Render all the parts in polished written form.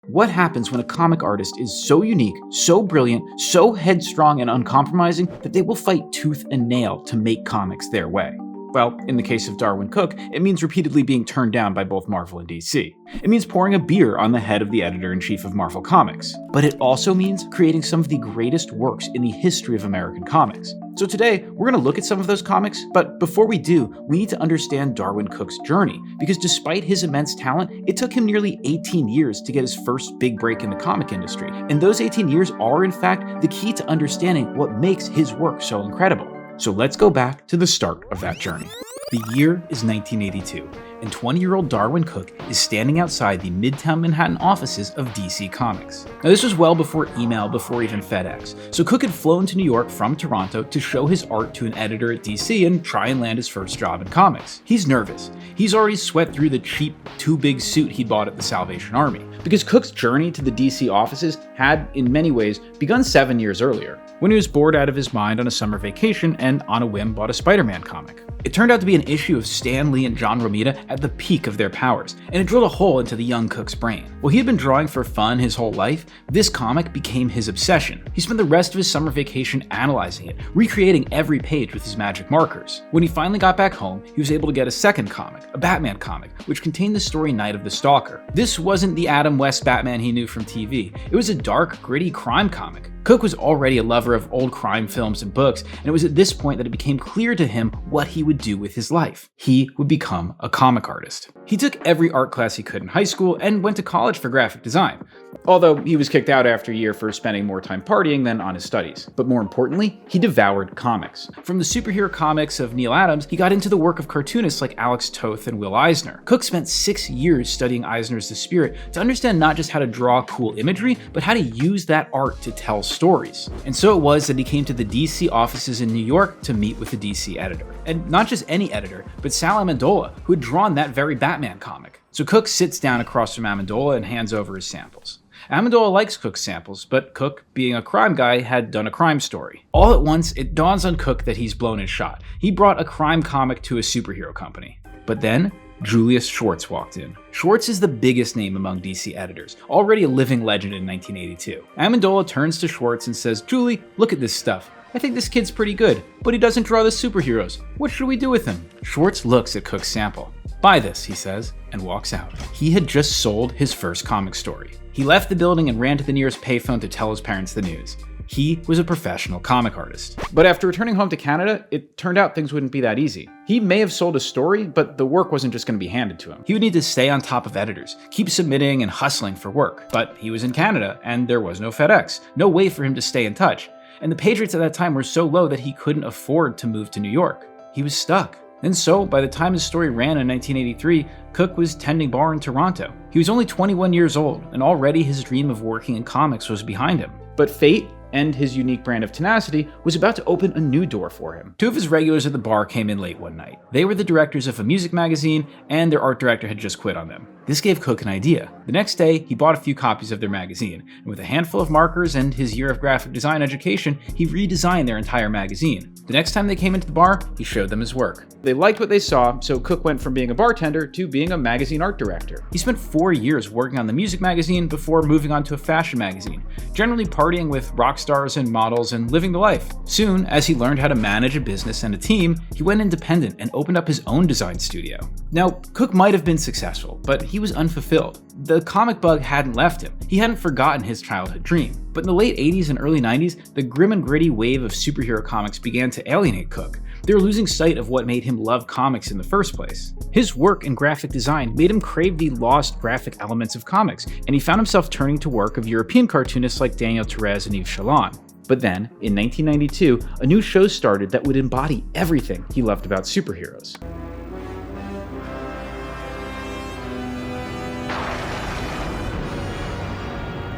What happens when a comic artist is so unique, so brilliant, so headstrong and uncompromising that they will fight tooth and nail to make comics their way? Well, in the case of Darwyn Cooke, it means repeatedly being turned down by both Marvel and DC. It means pouring a beer on the head of the editor-in-chief of Marvel Comics. But it also means creating some of the greatest works in the history of American comics. So today, we're going to look at some of those comics, but before we do, we need to understand Darwyn Cooke's journey, because despite his immense talent, it took him nearly 18 years to get his first big break in the comic industry. And those 18 years are, in fact, the key to understanding what makes his work so incredible. So let's go back to the start of that journey. The year is 1982, and 20-year-old Darwyn Cooke is standing outside the Midtown Manhattan offices of DC Comics. Now, this was well before email, before even FedEx, so Cooke had flown to New York from Toronto to show his art to an editor at DC and try and land his first job in comics. He's nervous. He's already sweat through the cheap, too big suit he bought at the Salvation Army, because Cooke's journey to the DC offices had, in many ways, begun 7 years earlier, when he was bored out of his mind on a summer vacation and on a whim bought a Spider-Man comic. It turned out to be an issue of Stan Lee and John Romita at the peak of their powers, and it drilled a hole into the young Cooke's brain. While he had been drawing for fun his whole life, this comic became his obsession. He spent the rest of his summer vacation analyzing it, recreating every page with his magic markers. When he finally got back home, he was able to get a second comic, a Batman comic, which contained the story Night of the Stalker. This wasn't the Adam West Batman he knew from TV. It was a dark, gritty crime comic. Cooke was already a lover of old crime films and books, and it was at this point that it became clear to him what he would do with his life. He would become a comic artist. He took every art class he could in high school and went to college for graphic design, although he was kicked out after a year for spending more time partying than on his studies. But more importantly, he devoured comics. From the superhero comics of Neil Adams, he got into the work of cartoonists like Alex Toth and Will Eisner. Cooke spent 6 years studying Eisner's The Spirit to understand not just how to draw cool imagery, but how to use that art to tell stories. And so it was that he came to the DC offices in New York to meet with the DC editor. And not just any editor, but Sal Amendola, who had drawn that very Batman comic. So Cooke sits down across from Amendola and hands over his samples. Amendola likes Cooke's samples, but Cooke, being a crime guy, had done a crime story. All at once, it dawns on Cooke that he's blown his shot. He brought a crime comic to a superhero company. But then, Julius Schwartz walked in. Schwartz is the biggest name among DC editors, already a living legend in 1982. Amendola turns to Schwartz and says, "Julie, look at this stuff. I think this kid's pretty good, but he doesn't draw the superheroes. What should we do with him?" Schwartz looks at Cooke's sample. "Buy this," he says, and walks out. He had just sold his first comic story. He left the building and ran to the nearest payphone to tell his parents the news. He was a professional comic artist. But after returning home to Canada, it turned out things wouldn't be that easy. He may have sold a story, but the work wasn't just going to be handed to him. He would need to stay on top of editors, keep submitting and hustling for work. But he was in Canada, and there was no FedEx, no way for him to stay in touch. And the page rates at that time were so low that he couldn't afford to move to New York. He was stuck. And so, by the time his story ran in 1983, Cooke was tending bar in Toronto. He was only 21 years old, and already his dream of working in comics was behind him. But fate, and his unique brand of tenacity, was about to open a new door for him. Two of his regulars at the bar came in late one night. They were the directors of a music magazine, and their art director had just quit on them. This gave Cooke an idea. The next day, he bought a few copies of their magazine, and with a handful of markers and his year of graphic design education, he redesigned their entire magazine. The next time they came into the bar, he showed them his work. They liked what they saw, so Cooke went from being a bartender to being a magazine art director. He spent 4 years working on the music magazine before moving on to a fashion magazine, generally partying with rock stars and models and living the life. Soon, as he learned how to manage a business and a team, he went independent and opened up his own design studio. Now, Cooke might have been successful, but he was unfulfilled. The comic bug hadn't left him. He hadn't forgotten his childhood dream. But in the late 80s and early 90s, the grim and gritty wave of superhero comics began to alienate Cooke. They were losing sight of what made him love comics in the first place. His work in graphic design made him crave the lost graphic elements of comics, and he found himself turning to work of European cartoonists like Daniel Therese and Yves Chaland. But then, in 1992, a new show started that would embody everything he loved about superheroes.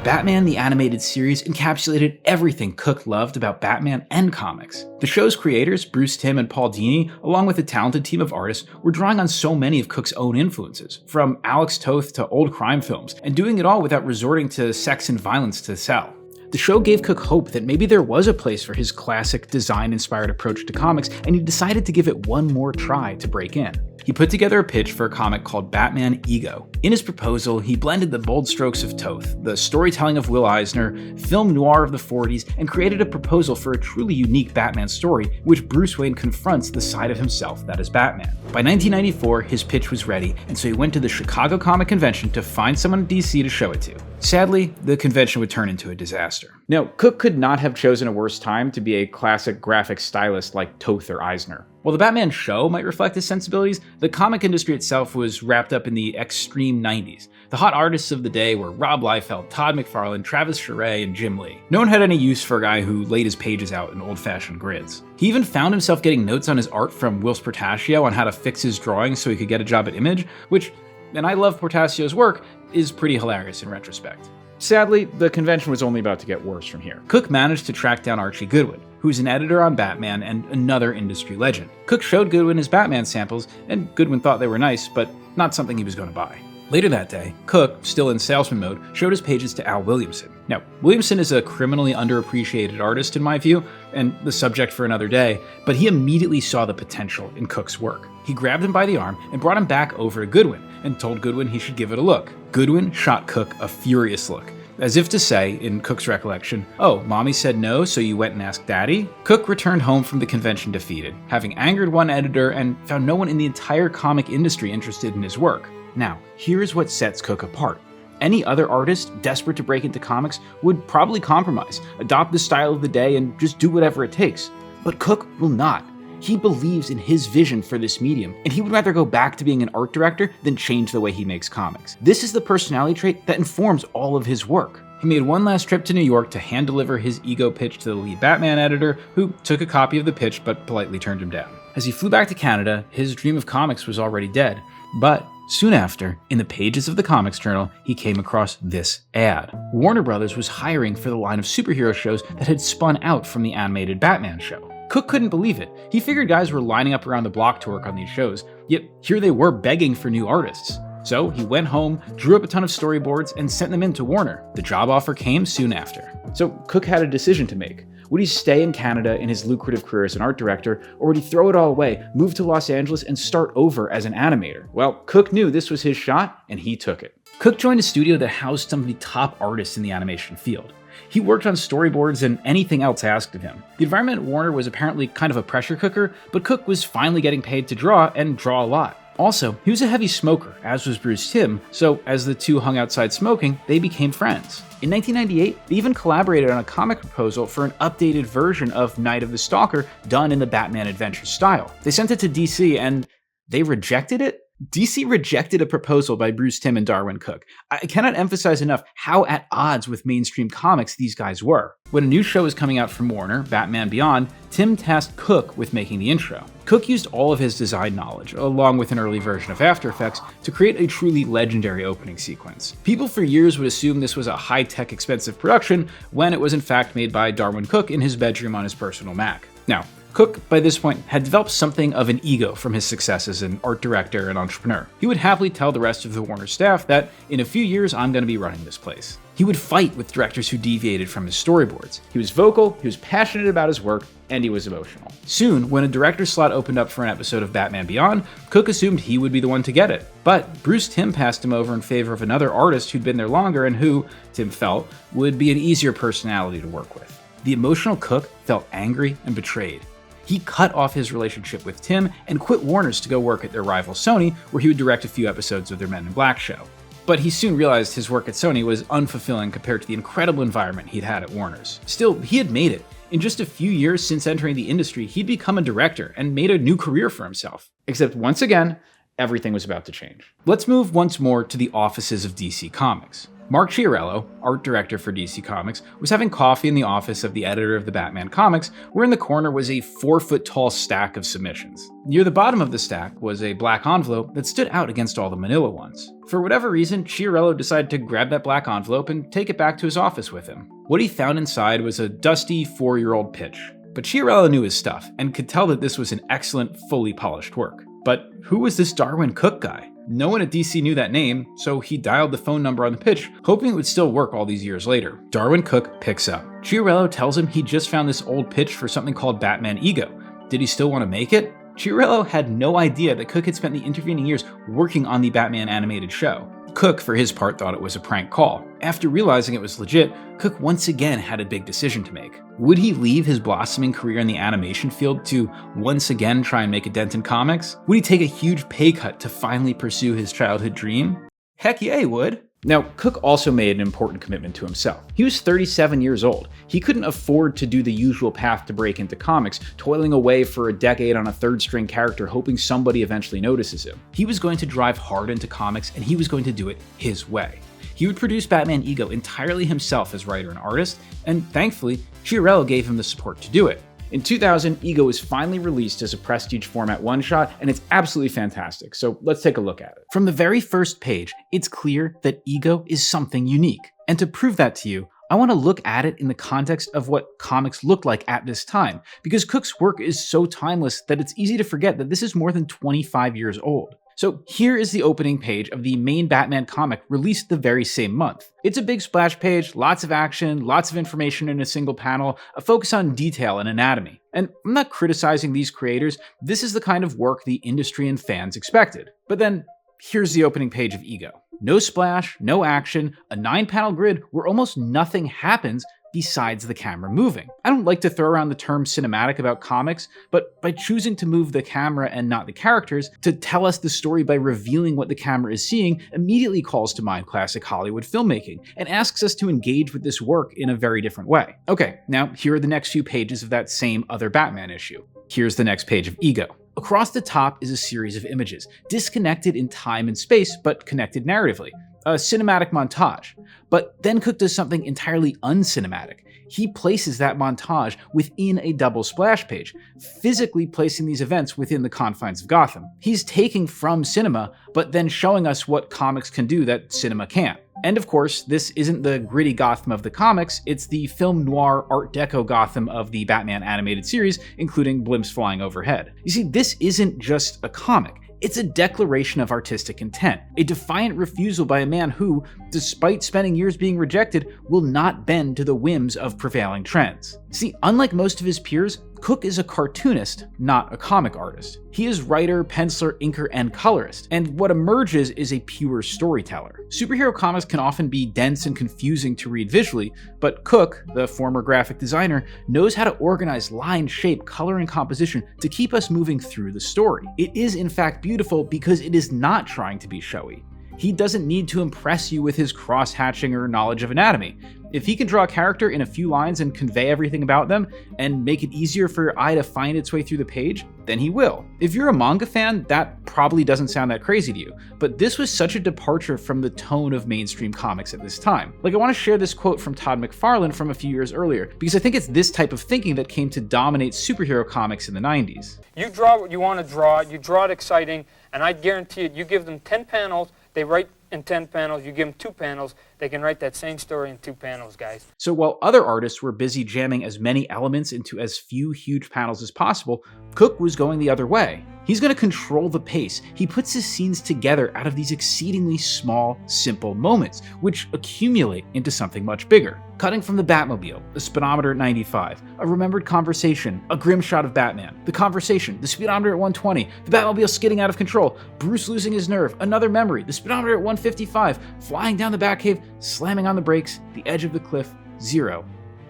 Batman the Animated Series encapsulated everything Cooke loved about Batman and comics. The show's creators, Bruce Timm and Paul Dini, along with a talented team of artists, were drawing on so many of Cooke's own influences, from Alex Toth to old crime films, and doing it all without resorting to sex and violence to sell. The show gave Cooke hope that maybe there was a place for his classic design-inspired approach to comics, and he decided to give it one more try to break in. He put together a pitch for a comic called Batman Ego. In his proposal, he blended the bold strokes of Toth, the storytelling of Will Eisner, film noir of the 40s, and created a proposal for a truly unique Batman story in which Bruce Wayne confronts the side of himself that is Batman. By 1994, his pitch was ready, and so he went to the Chicago Comic Convention to find someone in DC to show it to. Sadly, the convention would turn into a disaster. Now, Cooke could not have chosen a worse time to be a classic graphic stylist like Toth or Eisner. While the Batman show might reflect his sensibilities, the comic industry itself was wrapped up in the extreme 90s. The hot artists of the day were Rob Liefeld, Todd McFarlane, Travis Charest, and Jim Lee. No one had any use for a guy who laid his pages out in old-fashioned grids. He even found himself getting notes on his art from Whilce Portacio on how to fix his drawings so he could get a job at Image, which, and I love Portacio's work, is pretty hilarious in retrospect. Sadly, the convention was only about to get worse from here. Cooke managed to track down Archie Goodwin, who's an editor on Batman and another industry legend. Cooke showed Goodwin his Batman samples, and Goodwin thought they were nice, but not something he was going to buy. Later that day, Cooke, still in salesman mode, showed his pages to Al Williamson. Now, Williamson is a criminally underappreciated artist in my view, and the subject for another day, but he immediately saw the potential in Cooke's work. He grabbed him by the arm and brought him back over to Goodwin, and told Goodwin he should give it a look. Goodwin shot Cooke a furious look, as if to say, in Cooke's recollection, "Oh, mommy said no, so you went and asked daddy?" Cooke returned home from the convention defeated, having angered one editor and found no one in the entire comic industry interested in his work. Now, here's what sets Cooke apart. Any other artist desperate to break into comics would probably compromise, adopt the style of the day, and just do whatever it takes. But Cooke will not. He believes in his vision for this medium, and he would rather go back to being an art director than change the way he makes comics. This is the personality trait that informs all of his work. He made one last trip to New York to hand-deliver his Ego pitch to the lead Batman editor, who took a copy of the pitch but politely turned him down. As he flew back to Canada, his dream of comics was already dead. But soon after, in the pages of the Comics Journal, he came across this ad. Warner Brothers was hiring for the line of superhero shows that had spun out from the animated Batman show. Cooke couldn't believe it. He figured guys were lining up around the block to work on these shows, yet here they were begging for new artists. So he went home, drew up a ton of storyboards, and sent them in to Warner. The job offer came soon after. So Cooke had a decision to make. Would he stay in Canada in his lucrative career as an art director, or would he throw it all away, move to Los Angeles, and start over as an animator? Well, Cooke knew this was his shot, and he took it. Cooke joined a studio that housed some of the top artists in the animation field. He worked on storyboards and anything else asked of him. The environment at Warner was apparently kind of a pressure cooker, but Cooke was finally getting paid to draw, and draw a lot. Also, he was a heavy smoker, as was Bruce Timm, so as the two hung outside smoking, they became friends. In 1998, they even collaborated on a comic proposal for an updated version of Night of the Stalker done in the Batman Adventure style. They sent it to DC and they rejected it? DC rejected a proposal by Bruce Timm and Darwyn Cooke. I cannot emphasize enough how at odds with mainstream comics these guys were. When a new show was coming out from Warner, Batman Beyond, Timm tasked Cooke with making the intro. Cooke used all of his design knowledge, along with an early version of After Effects, to create a truly legendary opening sequence. People for years would assume this was a high-tech, expensive production, when it was in fact made by Darwyn Cooke in his bedroom on his personal Mac. Now, Cooke, by this point, had developed something of an ego from his success as an art director and entrepreneur. He would happily tell the rest of the Warner staff that, in a few years, I'm going to be running this place. He would fight with directors who deviated from his storyboards. He was vocal, he was passionate about his work, and he was emotional. Soon, when a director's slot opened up for an episode of Batman Beyond, Cooke assumed he would be the one to get it. But Bruce Timm passed him over in favor of another artist who'd been there longer and who, Timm felt, would be an easier personality to work with. The emotional Cooke felt angry and betrayed. He cut off his relationship with Timm and quit Warner's to go work at their rival Sony, where he would direct a few episodes of their Men in Black show. But he soon realized his work at Sony was unfulfilling compared to the incredible environment he'd had at Warner's. Still, he had made it. In just a few years since entering the industry, he'd become a director and made a new career for himself. Except once again, everything was about to change. Let's move once more to the offices of DC Comics. Mark Chiarello, art director for DC Comics, was having coffee in the office of the editor of the Batman comics, where in the corner was a 4-foot-tall stack of submissions. Near the bottom of the stack was a black envelope that stood out against all the manila ones. For whatever reason, Chiarello decided to grab that black envelope and take it back to his office with him. What he found inside was a dusty 4-year-old pitch. But Chiarello knew his stuff, and could tell that this was an excellent, fully polished work. But who was this Darwyn Cooke guy? No one at DC knew that name, so he dialed the phone number on the pitch, hoping it would still work all these years later. Darwyn Cooke picks up. Chiarello tells him he just found this old pitch for something called Batman Ego. Did he still want to make it? Chiarello had no idea that Cooke had spent the intervening years working on the Batman animated show. Cooke, for his part, thought it was a prank call. After realizing it was legit, Cooke once again had a big decision to make. Would he leave his blossoming career in the animation field to once again try and make a dent in comics? Would he take a huge pay cut to finally pursue his childhood dream? Heck yeah, he would. Now, Cooke also made an important commitment to himself. He was 37 years old. He couldn't afford to do the usual path to break into comics, toiling away for a decade on a third-string character hoping somebody eventually notices him. He was going to drive hard into comics, and he was going to do it his way. He would produce Batman Ego entirely himself as writer and artist, and thankfully, Chiarello gave him the support to do it. In 2000, Ego was finally released as a prestige format one-shot, and it's absolutely fantastic, so let's take a look at it. From the very first page, it's clear that Ego is something unique. And to prove that to you, I want to look at it in the context of what comics looked like at this time, because Cooke's work is so timeless that it's easy to forget that this is more than 25 years old. So here is the opening page of the main Batman comic released the very same month. It's a big splash page, lots of action, lots of information in a single panel, a focus on detail and anatomy. And I'm not criticizing these creators, this is the kind of work the industry and fans expected. But then, here's the opening page of Ego. No splash, no action, a 9-panel grid where almost nothing happens besides the camera moving. I don't like to throw around the term cinematic about comics, but by choosing to move the camera and not the characters, to tell us the story by revealing what the camera is seeing immediately calls to mind classic Hollywood filmmaking, and asks us to engage with this work in a very different way. Okay, now here are the next few pages of that same other Batman issue. Here's the next page of Ego. Across the top is a series of images, disconnected in time and space, but connected narratively. A cinematic montage. But then Cooke does something entirely uncinematic. He places that montage within a double splash page, physically placing these events within the confines of Gotham. He's taking from cinema, but then showing us what comics can do that cinema can't. And of course, this isn't the gritty Gotham of the comics, it's the film noir Art Deco Gotham of the Batman animated series, including blimps flying overhead. You see, this isn't just a comic. It's a declaration of artistic intent, a defiant refusal by a man who, despite spending years being rejected, will not bend to the whims of prevailing trends. See, unlike most of his peers, Cooke is a cartoonist, not a comic artist. He is writer, penciler, inker, and colorist, and what emerges is a pure storyteller. Superhero comics can often be dense and confusing to read visually, but Cooke, the former graphic designer, knows how to organize line, shape, color, and composition to keep us moving through the story. It is in fact beautiful because it is not trying to be showy. He doesn't need to impress you with his cross-hatching or knowledge of anatomy. If he can draw a character in a few lines and convey everything about them, and make it easier for your eye to find its way through the page, then he will. If you're a manga fan, that probably doesn't sound that crazy to you, but this was such a departure from the tone of mainstream comics at this time. Like, I want to share this quote from Todd McFarlane from a few years earlier, because I think it's this type of thinking that came to dominate superhero comics in the 90s. You draw what you want to draw, you draw it exciting, and I guarantee it, you give them 10 panels, they write in 10 panels, you give them 2 panels, they can write that same story in 2 panels, guys. So while other artists were busy jamming as many elements into as few huge panels as possible, Cooke was going the other way. He's going to control the pace. He puts his scenes together out of these exceedingly small, simple moments, which accumulate into something much bigger. Cutting from the Batmobile, the speedometer at 95, a remembered conversation, a grim shot of Batman, the conversation, the speedometer at 120, the Batmobile skidding out of control, Bruce losing his nerve, another memory, the speedometer at 155, flying down the Batcave, slamming on the brakes, the edge of the cliff, 0.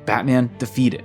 Batman defeated.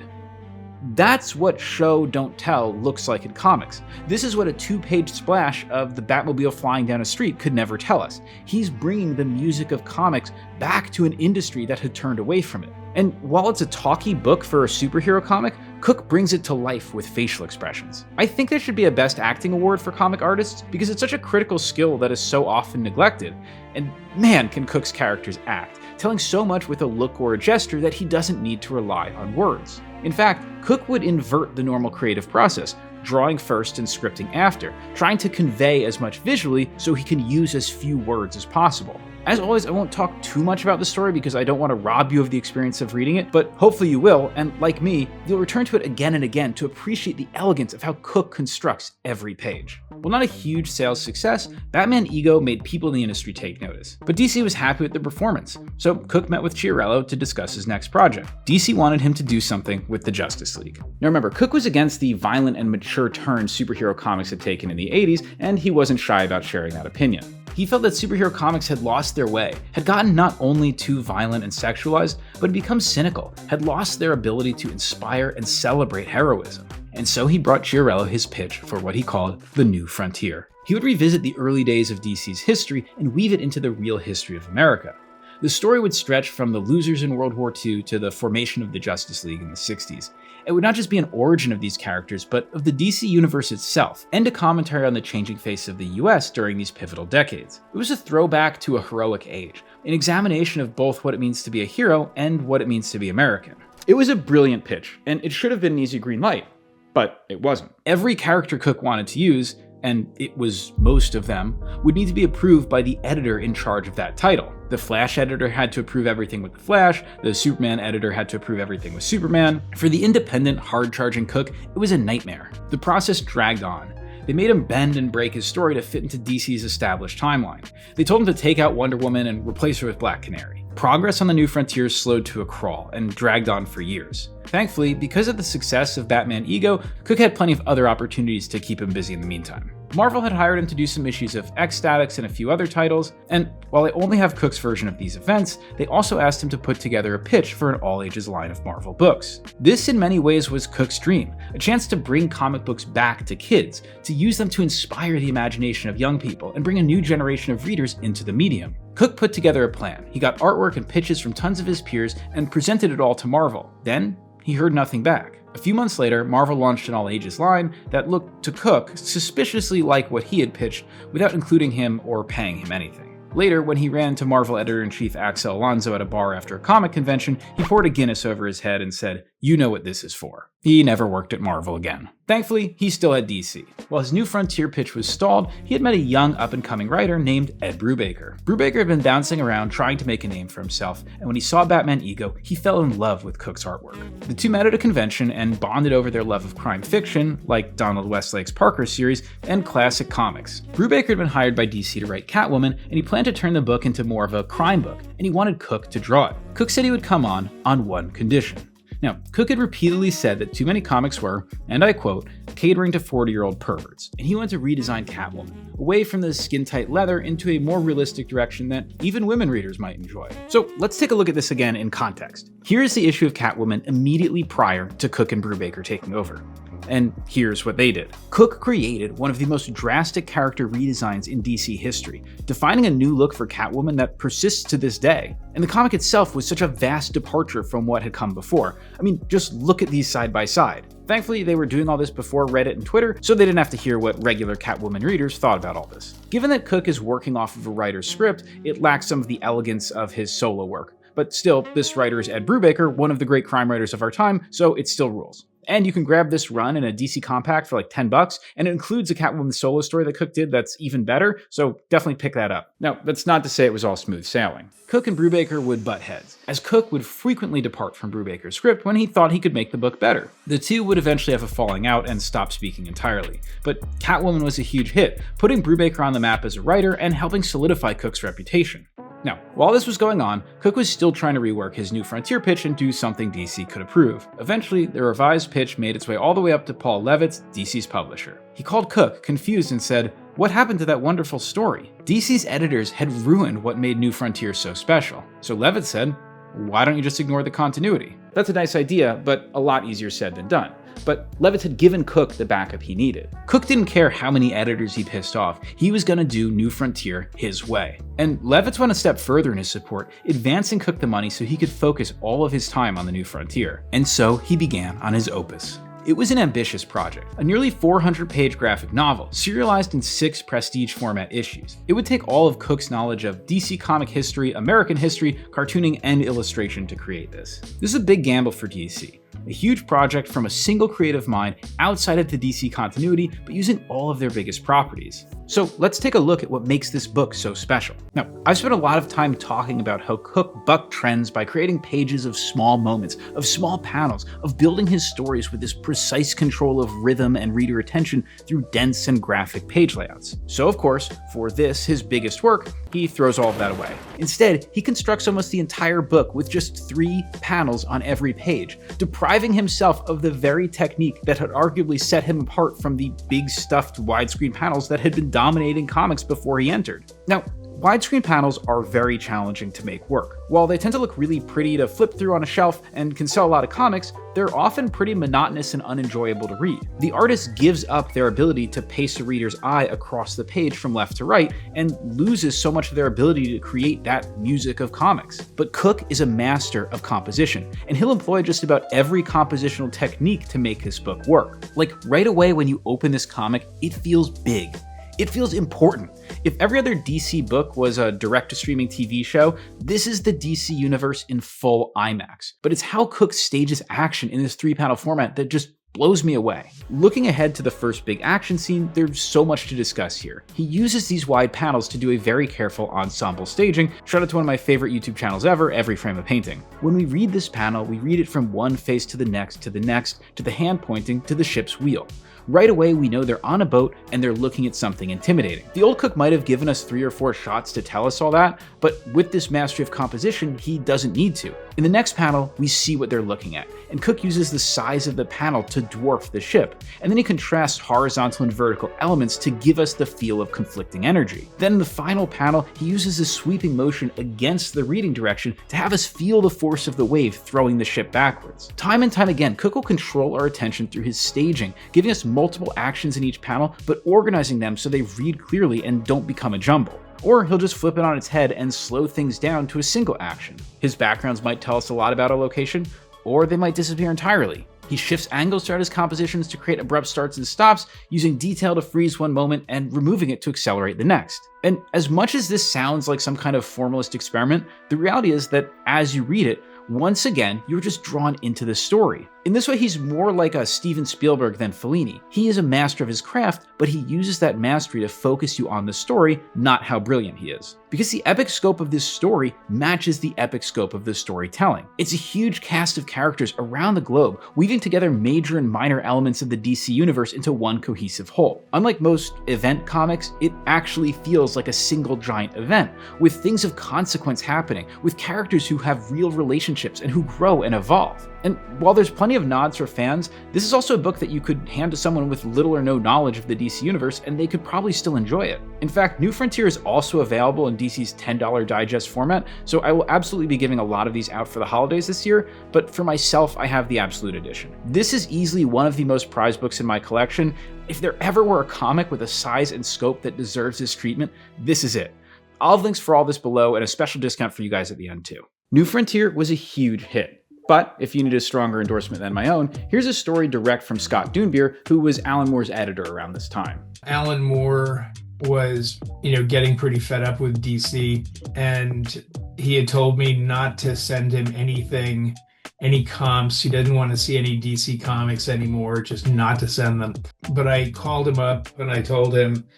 That's what show, don't tell looks like in comics. This is what a 2-page splash of the Batmobile flying down a street could never tell us. He's bringing the music of comics back to an industry that had turned away from it. And while it's a talky book for a superhero comic, Cooke brings it to life with facial expressions. I think there should be a Best Acting award for comic artists because it's such a critical skill that is so often neglected. And man, can Cooke's characters act, telling so much with a look or a gesture that he doesn't need to rely on words. In fact, Cooke would invert the normal creative process, drawing first and scripting after, trying to convey as much visually so he can use as few words as possible. As always, I won't talk too much about the story because I don't want to rob you of the experience of reading it, but hopefully you will, and like me, you'll return to it again and again to appreciate the elegance of how Cooke constructs every page. While not a huge sales success, Batman Ego made people in the industry take notice. But DC was happy with the performance, so Cooke met with Chiarello to discuss his next project. DC wanted him to do something with the Justice League. Now remember, Cooke was against the violent and mature turn superhero comics had taken in the 80s, and he wasn't shy about sharing that opinion. He felt that superhero comics had lost their way, had gotten not only too violent and sexualized, but had become cynical, had lost their ability to inspire and celebrate heroism. And so he brought Chiarello his pitch for what he called the New Frontier. He would revisit the early days of DC's history and weave it into the real history of America. The story would stretch from the losers in World War II to the formation of the Justice League in the 60s. It would not just be an origin of these characters, but of the DC universe itself, and a commentary on the changing face of the US during these pivotal decades. It was a throwback to a heroic age, an examination of both what it means to be a hero and what it means to be American. It was a brilliant pitch, and it should have been an easy green light, but it wasn't. Every character Cooke wanted to use, and it was most of them, would need to be approved by the editor in charge of that title. The Flash editor had to approve everything with the Flash, the Superman editor had to approve everything with Superman. For the independent, hard-charging Cooke, it was a nightmare. The process dragged on. They made him bend and break his story to fit into DC's established timeline. They told him to take out Wonder Woman and replace her with Black Canary. Progress on the New Frontier slowed to a crawl and dragged on for years. Thankfully, because of the success of Batman Ego, Cooke had plenty of other opportunities to keep him busy in the meantime. Marvel had hired him to do some issues of X-Statix and a few other titles, and while they only have Cooke's version of these events, they also asked him to put together a pitch for an all-ages line of Marvel books. This in many ways was Cooke's dream, a chance to bring comic books back to kids, to use them to inspire the imagination of young people and bring a new generation of readers into the medium. Cooke put together a plan. He got artwork and pitches from tons of his peers and presented it all to Marvel. Then, he heard nothing back. A few months later, Marvel launched an all-ages line that looked to Cooke suspiciously like what he had pitched without including him or paying him anything. Later, when he ran into Marvel editor-in-chief Axel Alonso at a bar after a comic convention, he poured a Guinness over his head and said, "You know what this is for." He never worked at Marvel again. Thankfully, he still had DC. While his New Frontier pitch was stalled, he had met a young up-and-coming writer named Ed Brubaker. Brubaker had been bouncing around trying to make a name for himself, and when he saw Batman Ego, he fell in love with Cooke's artwork. The two met at a convention and bonded over their love of crime fiction, like Donald Westlake's Parker series, and classic comics. Brubaker had been hired by DC to write Catwoman, and he planned to turn the book into more of a crime book, and he wanted Cooke to draw it. Cooke said he would come on one condition. Now, Cooke had repeatedly said that too many comics were, and I quote, catering to 40-year-old perverts, and he wanted to redesign Catwoman, away from the skin-tight leather into a more realistic direction that even women readers might enjoy. So let's take a look at this again in context. Here is the issue of Catwoman immediately prior to Cooke and Brubaker taking over. And here's what they did. Cooke created one of the most drastic character redesigns in DC history, defining a new look for Catwoman that persists to this day. And the comic itself was such a vast departure from what had come before. I mean, just look at these side by side. Thankfully, they were doing all this before Reddit and Twitter, so they didn't have to hear what regular Catwoman readers thought about all this. Given that Cooke is working off of a writer's script, it lacks some of the elegance of his solo work. But still, this writer is Ed Brubaker, one of the great crime writers of our time, so it still rules. And you can grab this run in a DC compact for like $10, and it includes a Catwoman solo story that Cooke did that's even better, so definitely pick that up. Now, that's not to say it was all smooth sailing. Cooke and Brubaker would butt heads, as Cooke would frequently depart from Brubaker's script when he thought he could make the book better. The two would eventually have a falling out and stop speaking entirely. But Catwoman was a huge hit, putting Brubaker on the map as a writer and helping solidify Cooke's reputation. Now, while this was going on, Cooke was still trying to rework his New Frontier pitch and do something DC could approve. Eventually, the revised pitch made its way all the way up to Paul Levitz, DC's publisher. He called Cooke, confused, and said, "What happened to that wonderful story?" DC's editors had ruined what made New Frontier so special. So Levitz said, "Why don't you just ignore the continuity?" That's a nice idea, but a lot easier said than done. But Levitz had given Cooke the backup he needed. Cooke didn't care how many editors he pissed off, he was gonna do New Frontier his way. And Levitz went a step further in his support, advancing Cooke the money so he could focus all of his time on the New Frontier. And so he began on his opus. It was an ambitious project, a nearly 400-page graphic novel, serialized in 6 prestige format issues. It would take all of Cooke's knowledge of DC comic history, American history, cartooning, and illustration to create this. This is a big gamble for DC. A huge project from a single creative mind outside of the DC continuity, but using all of their biggest properties. So let's take a look at what makes this book so special. Now, I've spent a lot of time talking about how Cooke bucked trends by creating pages of small moments, of small panels, of building his stories with this precise control of rhythm and reader attention through dense and graphic page layouts. So of course, for this, his biggest work, he throws all of that away. Instead, he constructs almost the entire book with just 3 panels on every page, depriving himself of the very technique that had arguably set him apart from the big stuffed widescreen panels that had been dominating comics before he entered. Now, widescreen panels are very challenging to make work. While they tend to look really pretty to flip through on a shelf and can sell a lot of comics, they're often pretty monotonous and unenjoyable to read. The artist gives up their ability to pace a reader's eye across the page from left to right and loses so much of their ability to create that music of comics. But Cooke is a master of composition, and he'll employ just about every compositional technique to make his book work. Like right away when you open this comic, it feels big. It feels important. If every other DC book was a direct-to-streaming TV show, this is the DC universe in full IMAX. But it's how Cooke stages action in this 3-panel format that just blows me away. Looking ahead to the first big action scene, there's so much to discuss here. He uses these wide panels to do a very careful ensemble staging. Shout out to one of my favorite YouTube channels ever, Every Frame a Painting. When we read this panel, we read it from one face to the next, to the hand pointing to the ship's wheel. Right away, we know they're on a boat and they're looking at something intimidating. The old Cooke might have given us 3 or 4 shots to tell us all that, but with this mastery of composition, he doesn't need to. In the next panel, we see what they're looking at, and Cooke uses the size of the panel to dwarf the ship, and then he contrasts horizontal and vertical elements to give us the feel of conflicting energy. Then in the final panel, he uses a sweeping motion against the reading direction to have us feel the force of the wave throwing the ship backwards. Time and time again, Cooke will control our attention through his staging, giving us multiple actions in each panel, but organizing them so they read clearly and don't become a jumble. Or he'll just flip it on its head and slow things down to a single action. His backgrounds might tell us a lot about a location, or they might disappear entirely. He shifts angles throughout his compositions to create abrupt starts and stops, using detail to freeze one moment and removing it to accelerate the next. And as much as this sounds like some kind of formalist experiment, the reality is that as you read it, once again, you're just drawn into the story. In this way, he's more like a Steven Spielberg than Fellini. He is a master of his craft, but he uses that mastery to focus you on the story, not how brilliant he is. Because the epic scope of this story matches the epic scope of the storytelling. It's a huge cast of characters around the globe, weaving together major and minor elements of the DC universe into one cohesive whole. Unlike most event comics, it actually feels like a single giant event, with things of consequence happening, with characters who have real relationships and who grow and evolve. And while there's plenty of nods for fans, this is also a book that you could hand to someone with little or no knowledge of the DC universe and they could probably still enjoy it. In fact, New Frontier is also available in DC's $10 digest format, so I will absolutely be giving a lot of these out for the holidays this year, but for myself, I have the Absolute Edition. This is easily one of the most prized books in my collection. If there ever were a comic with a size and scope that deserves this treatment, this is it. I'll have links for all this below and a special discount for you guys at the end too. New Frontier was a huge hit. But if you need a stronger endorsement than my own, here's a story direct from Scott Dunbier, who was Alan Moore's editor around this time. Alan Moore was, getting pretty fed up with DC, and he had told me not to send him anything, any comps. He doesn't want to see any DC comics anymore, just not to send them. But I called him up and I told him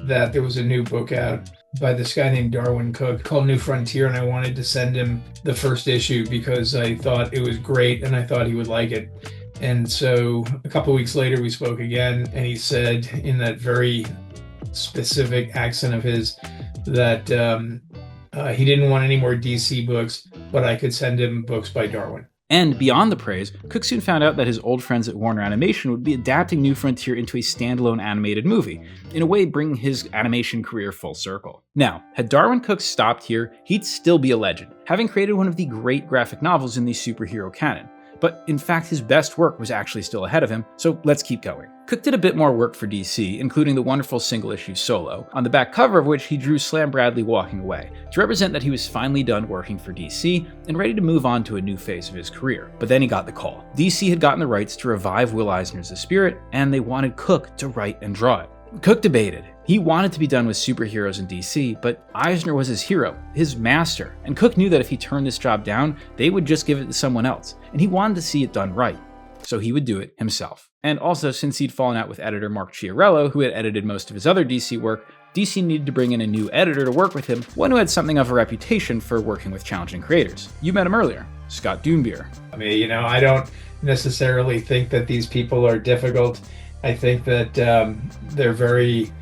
that there was a new book out by this guy named Darwyn Cooke called New Frontier, and I wanted to send him the first issue because I thought it was great and I thought he would like it. And so a couple of weeks later we spoke again, and he said in that very specific accent of his that he didn't want any more DC books, but I could send him books by Darwyn. And beyond the praise, Cooke soon found out that his old friends at Warner Animation would be adapting New Frontier into a standalone animated movie, in a way bringing his animation career full circle. Now, had Darwyn Cooke stopped here, he'd still be a legend, having created one of the great graphic novels in the superhero canon. But in fact, his best work was actually still ahead of him, so let's keep going. Cooke did a bit more work for DC, including the wonderful single-issue Solo, on the back cover of which he drew Slam Bradley walking away, to represent that he was finally done working for DC and ready to move on to a new phase of his career. But then he got the call. DC had gotten the rights to revive Will Eisner's The Spirit, and they wanted Cooke to write and draw it. Cooke debated. He wanted to be done with superheroes in DC, but Eisner was his hero, his master, and Cooke knew that if he turned this job down, they would just give it to someone else, and he wanted to see it done right. So he would do it himself. And also, since he'd fallen out with editor Mark Chiarello, who had edited most of his other DC work, DC needed to bring in a new editor to work with him, one who had something of a reputation for working with challenging creators. You met him earlier, Scott Dunbier. I mean, I don't necessarily think that these people are difficult. I think that they're very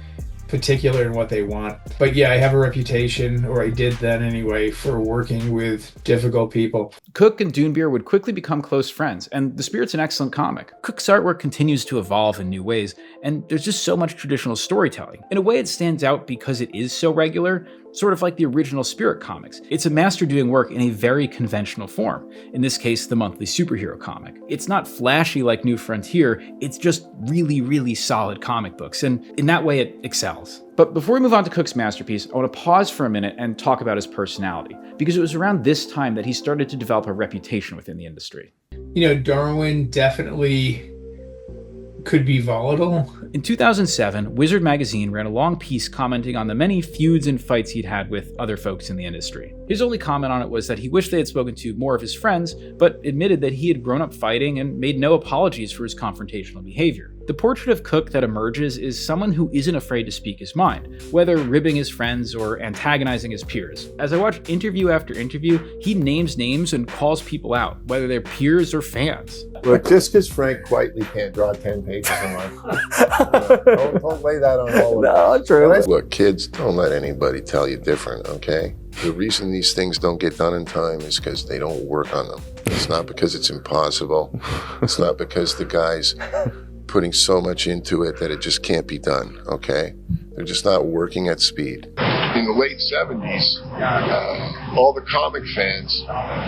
particular in what they want. But yeah, I have a reputation, or I did then anyway, for working with difficult people. Cooke and Dunbier would quickly become close friends, and The Spirit's an excellent comic. Cooke's artwork continues to evolve in new ways, and there's just so much traditional storytelling. In a way, it stands out because it is so regular, sort of like the original Spirit comics. It's a master doing work in a very conventional form, in this case, the monthly superhero comic. It's not flashy like New Frontier, it's just really, really solid comic books, and in that way it excels. But before we move on to Cooke's masterpiece, I want to pause for a minute and talk about his personality, because it was around this time that he started to develop a reputation within the industry. Darwyn definitely could be volatile. In 2007, Wizard magazine ran a long piece commenting on the many feuds and fights he'd had with other folks in the industry. His only comment on it was that he wished they had spoken to more of his friends, but admitted that he had grown up fighting and made no apologies for his confrontational behavior. The portrait of Cooke that emerges is someone who isn't afraid to speak his mind, whether ribbing his friends or antagonizing his peers. As I watch interview after interview, he names names and calls people out, whether they're peers or fans. Look, just because Frank quietly can't draw 10 pages a month, don't lay that on all of us. No, true. Look, kids, don't let anybody tell you different, okay? The reason these things don't get done in time is because they don't work on them. It's not because it's impossible. It's not because the guy's putting so much into it that it just can't be done, okay? They're just not working at speed. In the late 70s, all the comic fans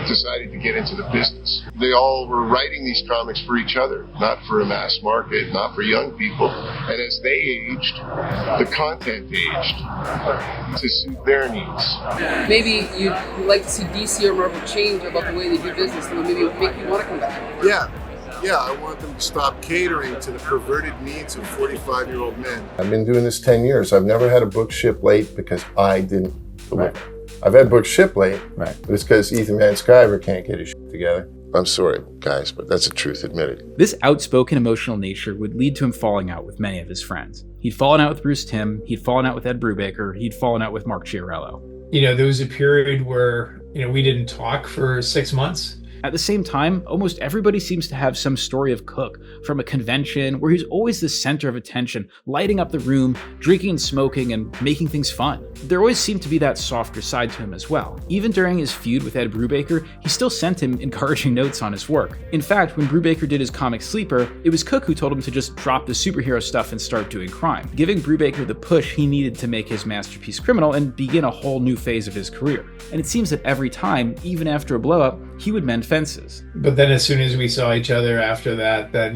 decided to get into the business. They all were writing these comics for each other, not for a mass market, not for young people. And as they aged, the content aged to suit their needs. Maybe you'd like to see DC or Marvel change about the way they do business that would maybe make you want to come back. Yeah, I want them to stop catering to the perverted needs of 45-year-old men. I've been doing this 10 years. I've never had a book ship late because I didn't deliver. Right. I've had books ship late, right, but it's because Ethan Van Sciver can't get his shit together. I'm sorry, guys, but that's the truth, admit it. This outspoken emotional nature would lead to him falling out with many of his friends. He'd fallen out with Bruce Timm, he'd fallen out with Ed Brubaker, he'd fallen out with Mark Chiarello. There was a period where, we didn't talk for 6 months. At the same time, almost everybody seems to have some story of Cooke, from a convention where he's always the center of attention, lighting up the room, drinking and smoking, and making things fun. There always seemed to be that softer side to him as well. Even during his feud with Ed Brubaker, he still sent him encouraging notes on his work. In fact, when Brubaker did his comic Sleeper, it was Cooke who told him to just drop the superhero stuff and start doing crime, giving Brubaker the push he needed to make his masterpiece Criminal and begin a whole new phase of his career. And it seems that every time, even after a blow-up, he would mend fences. But then as soon as we saw each other after that, then,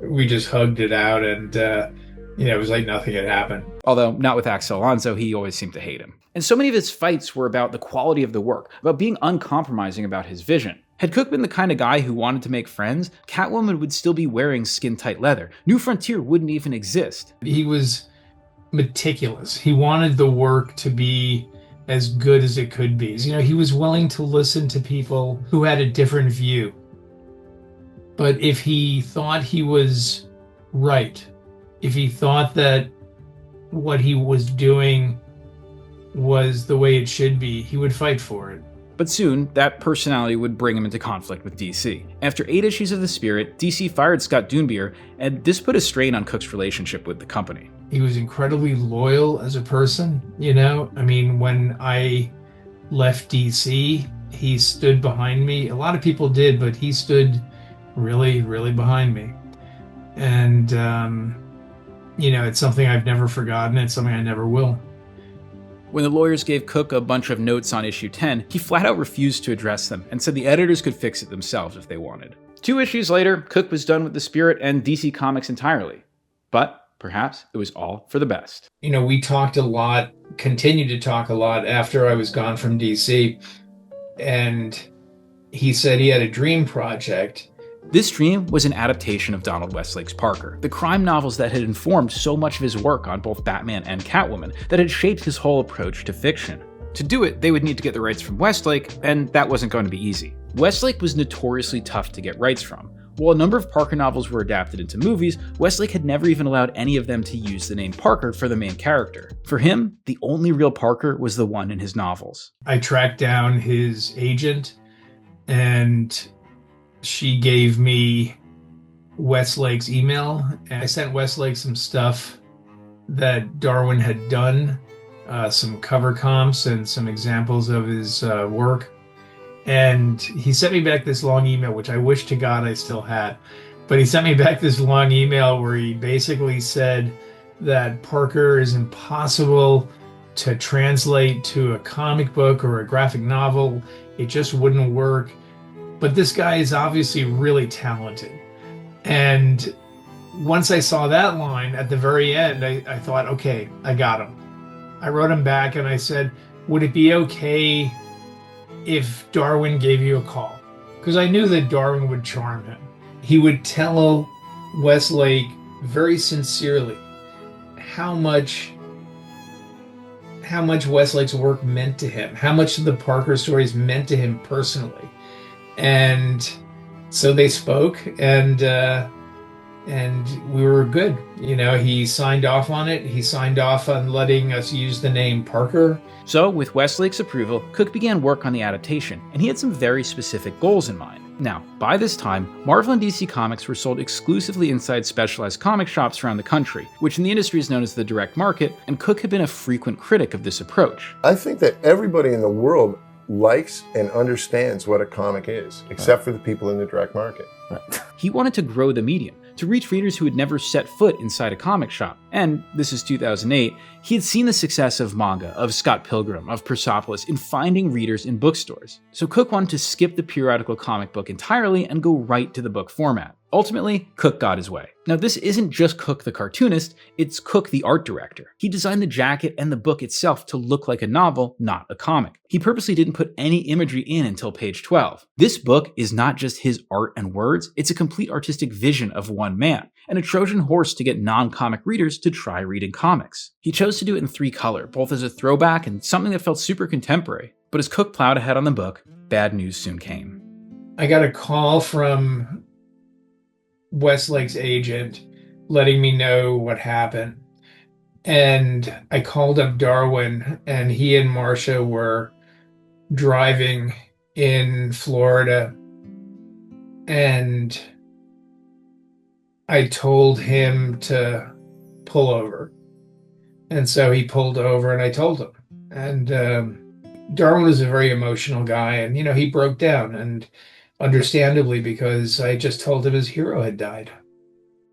we just hugged it out and, it was like nothing had happened. Although not with Axel Alonso, he always seemed to hate him. And so many of his fights were about the quality of the work, about being uncompromising about his vision. Had Cooke been the kind of guy who wanted to make friends, Catwoman would still be wearing skin-tight leather. New Frontier wouldn't even exist. He was meticulous. He wanted the work to be as good as it could be. He was willing to listen to people who had a different view. But if he thought he was right, if he thought that what he was doing was the way it should be, he would fight for it. But soon, that personality would bring him into conflict with DC. After 8 issues of The Spirit, DC fired Scott Dunbier, and this put a strain on Cooke's relationship with the company. He was incredibly loyal as a person, when I left DC, he stood behind me. A lot of people did, but he stood really, really behind me. And, it's something I've never forgotten. It's something I never will. When the lawyers gave Cooke a bunch of notes on issue 10, he flat out refused to address them and said the editors could fix it themselves if they wanted. 2 issues later, Cooke was done with The Spirit and DC Comics entirely. But perhaps it was all for the best. We talked a lot, continued to talk a lot after I was gone from DC. And he said he had a dream project. This dream was an adaptation of Donald Westlake's Parker, the crime novels that had informed so much of his work on both Batman and Catwoman, that had shaped his whole approach to fiction. To do it, they would need to get the rights from Westlake, and that wasn't going to be easy. Westlake was notoriously tough to get rights from. While a number of Parker novels were adapted into movies, Westlake had never even allowed any of them to use the name Parker for the main character. For him, the only real Parker was the one in his novels. I tracked down his agent, and she gave me Westlake's email, and I sent Westlake some stuff that Darwyn had done, some cover comps and some examples of his work. And he sent me back this long email, which I wish to God I still had. But he sent me back this long email where he basically said that Parker is impossible to translate to a comic book or a graphic novel. It just wouldn't work. But this guy is obviously really talented. And once I saw that line at the very end, I thought, okay, I got him. I wrote him back and I said, would it be okay if Darwyn gave you a call? Because I knew that Darwyn would charm him. He would tell Westlake very sincerely how much Westlake's work meant to him, how much of the Parker stories meant to him personally. And so they spoke, and we were good. You know, he signed off on it. He signed off on letting us use the name Parker. So, with Westlake's approval, Cooke began work on the adaptation, and he had some very specific goals in mind. Now, by this time, Marvel and DC Comics were sold exclusively inside specialized comic shops around the country, which in the industry is known as the direct market, and Cooke had been a frequent critic of this approach. I think that everybody in the world likes and understands what a comic is, except for the people in the direct market. He wanted to grow the medium, to reach readers who had never set foot inside a comic shop. And this is 2008, he had seen the success of manga, of Scott Pilgrim, of Persepolis in finding readers in bookstores. So Cooke wanted to skip the periodical comic book entirely and go right to the book format. Ultimately, Cooke got his way. Now, this isn't just Cooke the cartoonist, it's Cooke the art director. He designed the jacket and the book itself to look like a novel, not a comic. He purposely didn't put any imagery in until page 12. This book is not just his art and words, it's a complete artistic vision of one man, and a Trojan horse to get non-comic readers to try reading comics. He chose to do it in 3-color, both as a throwback and something that felt super contemporary. But as Cooke plowed ahead on the book, bad news soon came. I got a call from Westlake's agent letting me know what happened. And I called up Darwyn, and he and Marcia were driving in Florida. And I told him to pull over. And so he pulled over, and I told him. And Darwyn was a very emotional guy, and, you know, he broke down, and understandably, because I just told him his hero had died.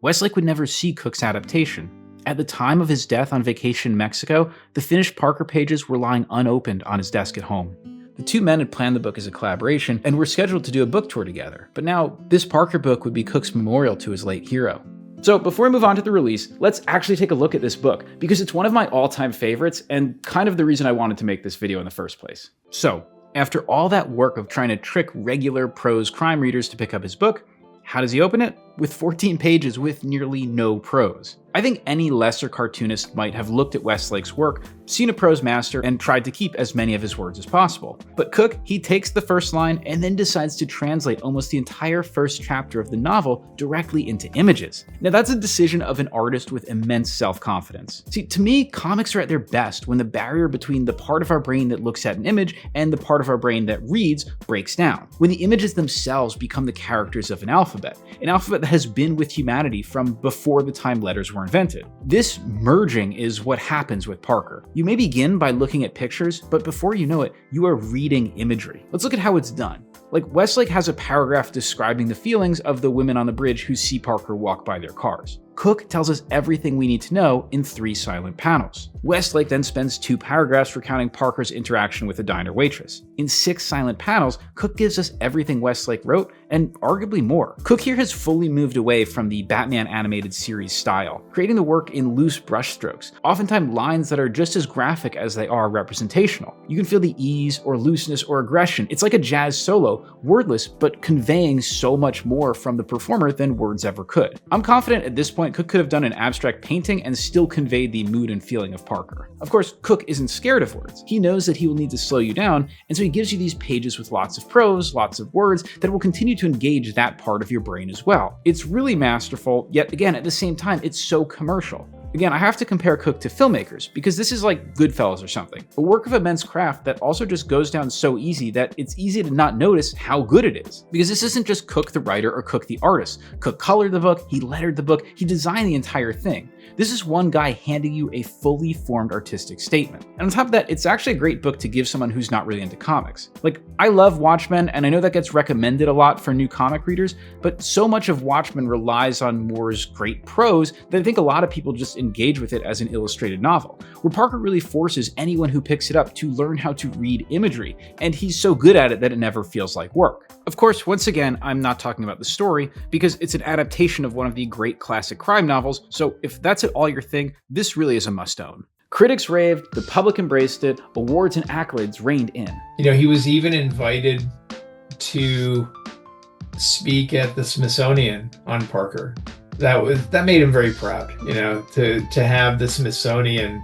Westlake would never see Cooke's adaptation. At the time of his death on vacation in Mexico, the finished Parker pages were lying unopened on his desk at home. The two men had planned the book as a collaboration and were scheduled to do a book tour together, but now this Parker book would be Cooke's memorial to his late hero. So before we move on to the release, let's actually take a look at this book, because it's one of my all-time favorites and kind of the reason I wanted to make this video in the first place. So, after all that work of trying to trick regular prose crime readers to pick up his book, how does he open it? With 14 pages with nearly no prose. I think any lesser cartoonist might have looked at Westlake's work, seen a prose master, and tried to keep as many of his words as possible. But Cooke, he takes the first line and then decides to translate almost the entire first chapter of the novel directly into images. Now that's a decision of an artist with immense self-confidence. See, to me, comics are at their best when the barrier between the part of our brain that looks at an image and the part of our brain that reads breaks down. When the images themselves become the characters of an alphabet that has been with humanity from before the time letters were invented. This merging is what happens with Parker. You may begin by looking at pictures, but before you know it, you are reading imagery. Let's look at how it's done. Like, Westlake has a paragraph describing the feelings of the women on the bridge who see Parker walk by their cars. Cooke tells us everything we need to know in 3 silent panels. Westlake then spends 2 paragraphs recounting Parker's interaction with a diner waitress. In 6 silent panels, Cooke gives us everything Westlake wrote, and arguably more. Cooke here has fully moved away from the Batman animated series style, creating the work in loose brushstrokes, oftentimes lines that are just as graphic as they are representational. You can feel the ease or looseness or aggression. It's like a jazz solo, wordless, but conveying so much more from the performer than words ever could. I'm confident at this point point, Cooke could have done an abstract painting and still conveyed the mood and feeling of Parker. Of course, Cooke isn't scared of words. He knows that he will need to slow you down, and so he gives you these pages with lots of prose, lots of words that will continue to engage that part of your brain as well. It's really masterful, yet again, at the same time, it's so commercial. Again, I have to compare Cooke to filmmakers, because this is like Goodfellas or something. A work of immense craft that also just goes down so easy that it's easy to not notice how good it is. Because this isn't just Cooke the writer or Cooke the artist. Cooke colored the book, he lettered the book, he designed the entire thing. This is one guy handing you a fully formed artistic statement. And on top of that, it's actually a great book to give someone who's not really into comics. Like, I love Watchmen, and I know that gets recommended a lot for new comic readers, but so much of Watchmen relies on Moore's great prose that I think a lot of people just engage with it as an illustrated novel, where Parker really forces anyone who picks it up to learn how to read imagery, and he's so good at it that it never feels like work. Of course, once again, I'm not talking about the story, because it's an adaptation of one of the great classic crime novels, so if that's at all your thing, this really is a must-own. Critics raved, the public embraced it, awards and accolades reigned in. You know, he was even invited to speak at the Smithsonian on Parker. That made him very proud, you know, to have the Smithsonian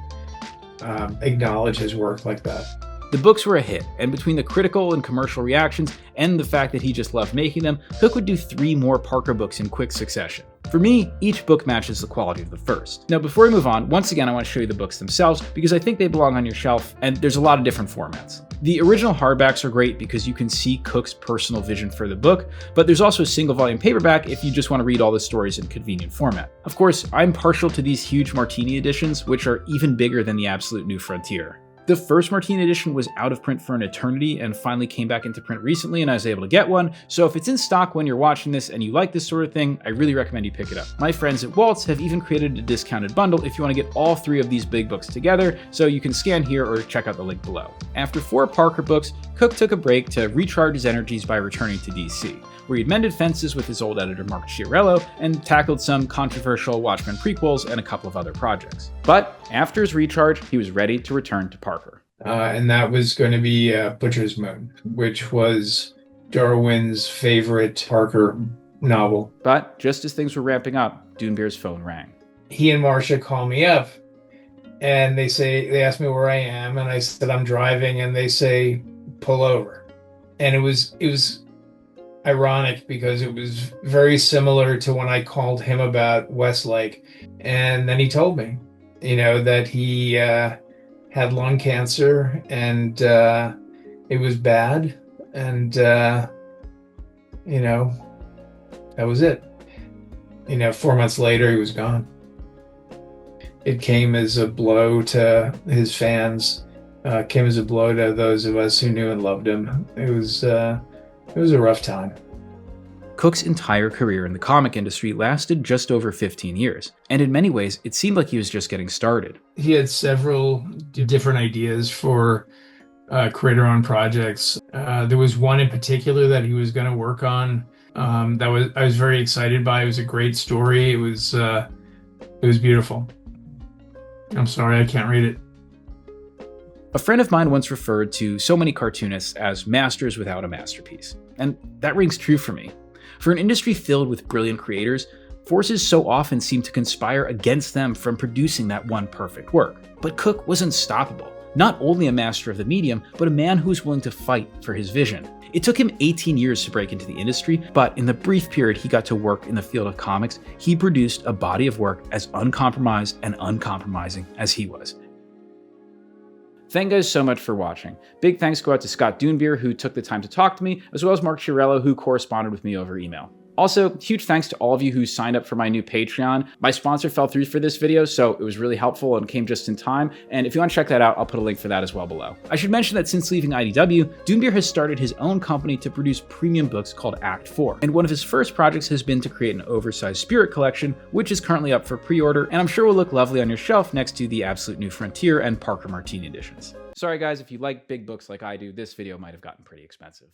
acknowledge his work like that. The books were a hit, and between the critical and commercial reactions and the fact that he just loved making them, Cooke would do 3 more Parker books in quick succession. For me, each book matches the quality of the first. Now, before we move on, once again I want to show you the books themselves because I think they belong on your shelf, and there's a lot of different formats. The original hardbacks are great because you can see Cooke's personal vision for the book, but there's also a single volume paperback if you just want to read all the stories in convenient format. Of course, I'm partial to these huge Martini editions, which are even bigger than the Absolute New Frontier. The first Martini edition was out of print for an eternity and finally came back into print recently, and I was able to get one. So if it's in stock when you're watching this and you like this sort of thing, I really recommend you pick it up. My friends at Walt's have even created a discounted bundle if you want to get all 3 of these big books together, so you can scan here or check out the link below. After 4 Parker books, Cooke took a break to recharge his energies by returning to DC, where he'd mended fences with his old editor Mark Chiarello and tackled some controversial Watchmen prequels and a couple of other projects. But after his recharge, he was ready to return to Parker. And that was going to be Butcher's Moon, which was Darwyn's favorite Parker novel. But just as things were ramping up, Doonbeer's phone rang. He and Marcia call me up, and they ask me where I am, and I said I'm driving, and they say pull over. And it was ironic because it was very similar to when I called him about Westlake, and then he told me, you know, that he had lung cancer and it was bad, and you know, that was it. You know, 4 months later he was gone. It came as a blow to his fans, came as a blow to those of us who knew and loved him. It was a rough time. Cooke's entire career in the comic industry lasted just over 15 years, and in many ways, it seemed like he was just getting started. He had several different ideas for creator-owned projects. There was one in particular that he was going to work on that I was very excited by. It was a great story. It was beautiful. I'm sorry, I can't read it. A friend of mine once referred to so many cartoonists as masters without a masterpiece, and that rings true for me. For an industry filled with brilliant creators, forces so often seem to conspire against them from producing that one perfect work. But Cooke was unstoppable, not only a master of the medium, but a man who was willing to fight for his vision. It took him 18 years to break into the industry, but in the brief period he got to work in the field of comics, he produced a body of work as uncompromised and uncompromising as he was. Thank you guys so much for watching. Big thanks go out to Scott Doonbeer, who took the time to talk to me, as well as Mark Chiarello, who corresponded with me over email. Also, huge thanks to all of you who signed up for my new Patreon. My sponsor fell through for this video, so it was really helpful and came just in time. And if you want to check that out, I'll put a link for that as well below. I should mention that since leaving IDW, Doonbeer has started his own company to produce premium books called Act 4. And one of his first projects has been to create an oversized Spirit collection, which is currently up for pre-order, and I'm sure will look lovely on your shelf next to the Absolute New Frontier and Parker Martini editions. Sorry guys, if you like big books like I do, this video might have gotten pretty expensive.